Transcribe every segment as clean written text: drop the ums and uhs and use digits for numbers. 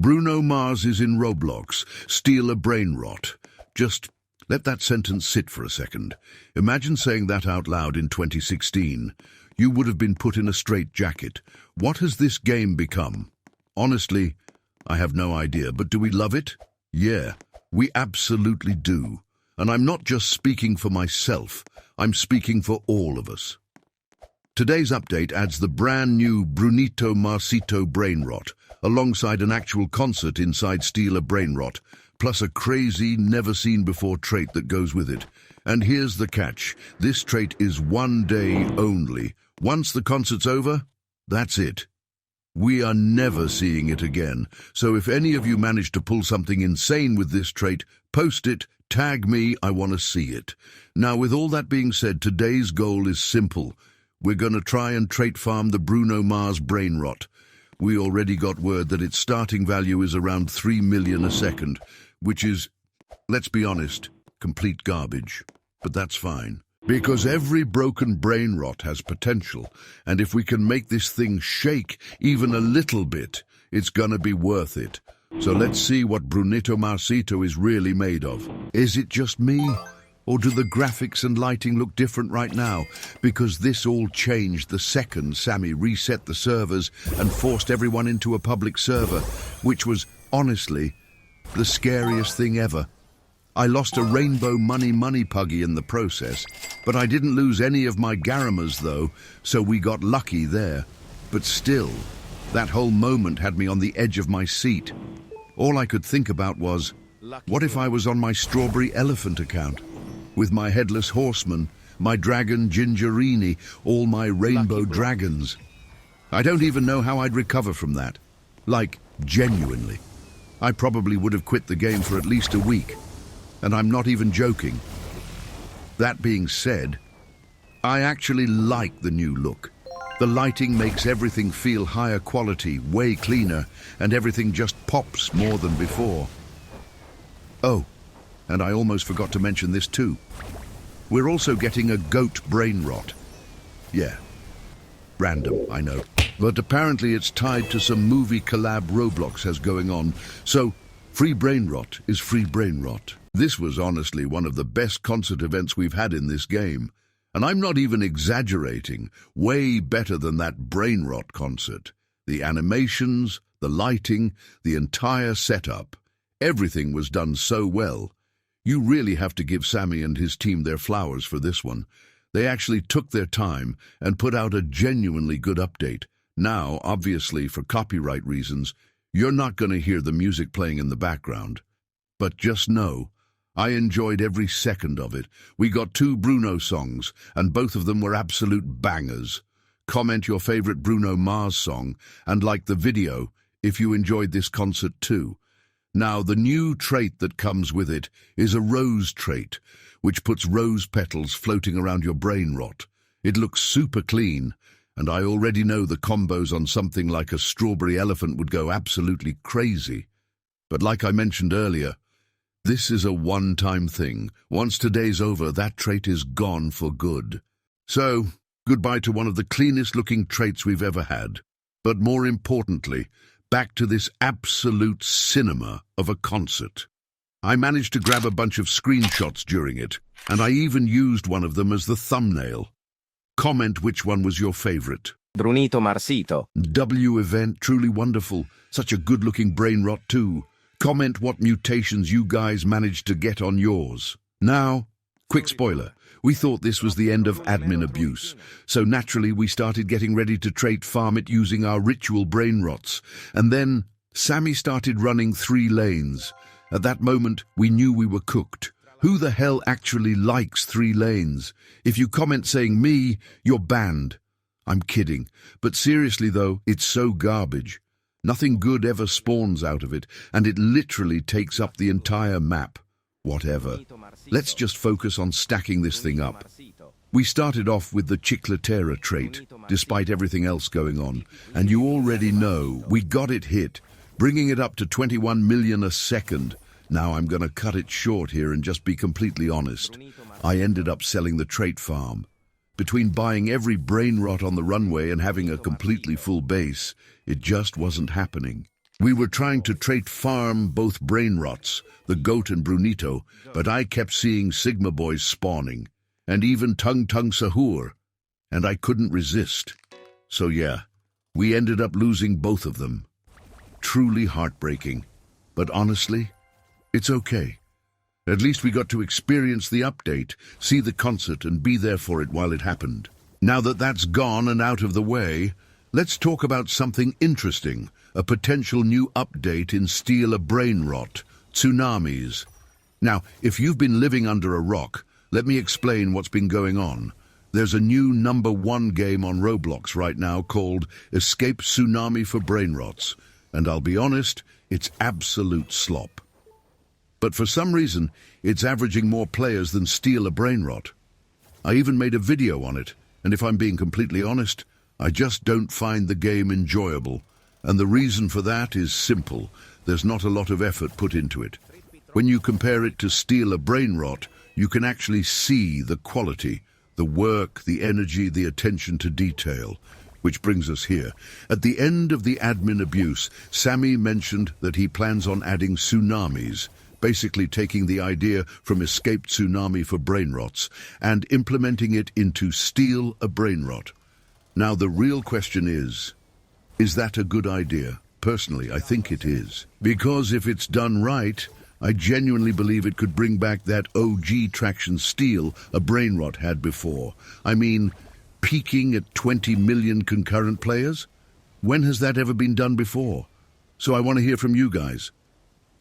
Bruno Mars is in Roblox. Steal a Brainrot. Just let that sentence sit for a second. Imagine saying that out loud in 2016. You would have been put in a straitjacket. What has this game become? Honestly, I have no idea, but do we love it? Yeah, we absolutely do. And I'm not just speaking for myself, I'm speaking for all of us. Today's update adds the brand new Brunito Marsito Brainrot, alongside an actual concert inside Steal a Brainrot, plus a crazy, never-seen-before trait that goes with it. And here's the catch. This trait is 1 day only. Once the concert's over, that's it. We are never seeing it again. So if any of you manage to pull something insane with this trait, post it, tag me, I want to see it. Now, with all that being said, today's goal is simple. We're going to try and trait farm the Bruno Mars Brainrot. We already got word that its starting value is around 3 million a second, which is, let's be honest, complete garbage. But that's fine. Because every broken Brainrot has potential, and if we can make this thing shake even a little bit, it's gonna be worth it. So let's see what Brunito Marsito is really made of. Is it just me? Or do the graphics and lighting look different right now? Because this all changed the second Sammy reset the servers and forced everyone into a public server, which was, honestly, the scariest thing ever. I lost a rainbow money puggy in the process, but I didn't lose any of my Garamas though, so we got lucky there. But still, that whole moment had me on the edge of my seat. All I could think about was, what if I was on my strawberry elephant account? With my headless horseman, my dragon Gingerini, all my rainbow dragons. I don't even know how I'd recover from that. Like, genuinely. I probably would have quit the game for at least a week. And I'm not even joking. That being said, I actually like the new look. The lighting makes everything feel higher quality, way cleaner, and everything just pops more than before. Oh, and I almost forgot to mention this too. We're also getting a goat Brainrot. Yeah, random, I know. But apparently it's tied to some movie collab Roblox has going on, so free Brainrot is free Brainrot. This was honestly one of the best concert events we've had in this game. And I'm not even exaggerating, way better than that Brainrot concert. The animations, the lighting, the entire setup, everything was done so well. You really have to give Sammy and his team their flowers for this one. They actually took their time and put out a genuinely good update. Now, obviously, for copyright reasons, you're not going to hear the music playing in the background. But just know, I enjoyed every second of it. We got 2 Bruno songs, and both of them were absolute bangers. Comment your favorite Bruno Mars song, and like the video if you enjoyed this concert too. Now, the new trait that comes with it is a rose trait, which puts rose petals floating around your Brainrot. It looks super clean, and I already know the combos on something like a strawberry elephant would go absolutely crazy. But like I mentioned earlier, this is a one-time thing. Once today's over, that trait is gone for good. So, goodbye to one of the cleanest-looking traits we've ever had. But more importantly, back to this absolute cinema of a concert. I managed to grab a bunch of screenshots during it, and I even used one of them as the thumbnail. Comment which one was your favorite. Brunito Marsito. W event, truly wonderful. Such a good-looking Brainrot too. Comment what mutations you guys managed to get on yours. Now, quick spoiler, we thought this was the end of admin abuse, so naturally we started getting ready to trait farm it using our ritual Brainrots, and then Sammy started running 3 lanes. At that moment, we knew we were cooked. Who the hell actually likes 3 lanes? If you comment saying me, you're banned. I'm kidding, but seriously though, it's so garbage. Nothing good ever spawns out of it, and it literally takes up the entire map. Whatever. Let's just focus on stacking this thing up. We started off with the Chiclatera trait, despite everything else going on, and you already know we got it hit, bringing it up to 21 million a second. Now I'm going to cut it short here and just be completely honest. I ended up selling the trait farm. Between buying every Brainrot on the runway and having a completely full base, it just wasn't happening. We were trying to trait farm both Brainrots, the goat and Brunito, but I kept seeing Sigma boys spawning, and even Tung Tung Sahur, and I couldn't resist. So yeah, we ended up losing both of them. Truly heartbreaking, but honestly, it's okay. At least we got to experience the update, see the concert, and be there for it while it happened. Now that that's gone and out of the way, let's talk about something interesting, a potential new update in Steal a Brainrot, tsunamis. Now, if you've been living under a rock, let me explain what's been going on. There's a new #1 game on Roblox right now called Escape Tsunami for Brainrots, and I'll be honest, it's absolute slop. But for some reason, it's averaging more players than Steal a Brainrot. I even made a video on it, and if I'm being completely honest, I just don't find the game enjoyable. And the reason for that is simple. There's not a lot of effort put into it. When you compare it to Steal a Brainrot, you can actually see the quality, the work, the energy, the attention to detail. Which brings us here. At the end of the admin abuse, Sammy mentioned that he plans on adding tsunamis, basically taking the idea from Escape Tsunami for Brainrots and implementing it into Steal a Brainrot. Now the real question is that a good idea? Personally, I think it is. Because if it's done right, I genuinely believe it could bring back that OG traction Steal a Brainrot had before. I mean, peaking at 20 million concurrent players? When has that ever been done before? So I want to hear from you guys.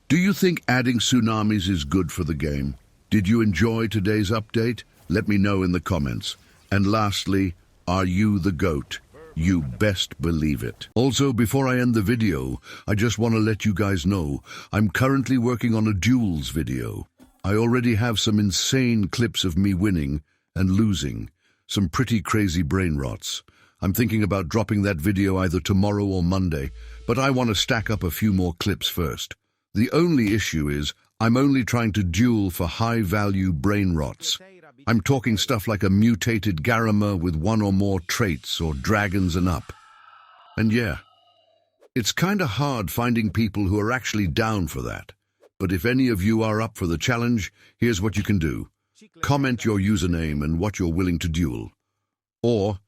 Do you think adding tsunamis is good for the game? Did you enjoy today's update? Let me know in the comments. And lastly, are you the GOAT? You best believe it. Also, before I end the video, I just want to let you guys know I'm currently working on a duels video. I already have some insane clips of me winning and losing, some pretty crazy brain rots. I'm thinking about dropping that video either tomorrow or Monday, but I want to stack up a few more clips first. The only issue is I'm only trying to duel for high-value brain rots. I'm talking stuff like a mutated Garama with 1 or more traits or dragons and up. And yeah, it's kinda hard finding people who are actually down for that. But if any of you are up for the challenge, here's what you can do. Comment your username and what you're willing to duel. Or,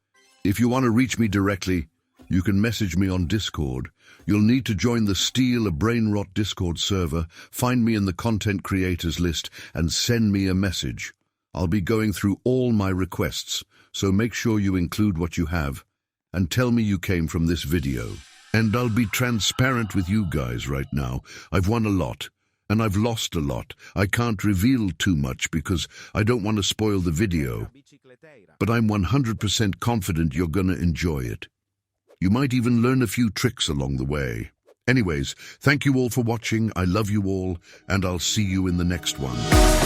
if you want to reach me directly, you can message me on Discord. You'll need to join the Steal a Brainrot Discord server, find me in the content creators list, and send me a message. I'll be going through all my requests, so make sure you include what you have, and tell me you came from this video. And I'll be transparent with you guys right now. I've won a lot, and I've lost a lot. I can't reveal too much because I don't want to spoil the video, but I'm 100% confident you're gonna enjoy it. You might even learn a few tricks along the way. Anyways, thank you all for watching. I love you all, and I'll see you in the next one.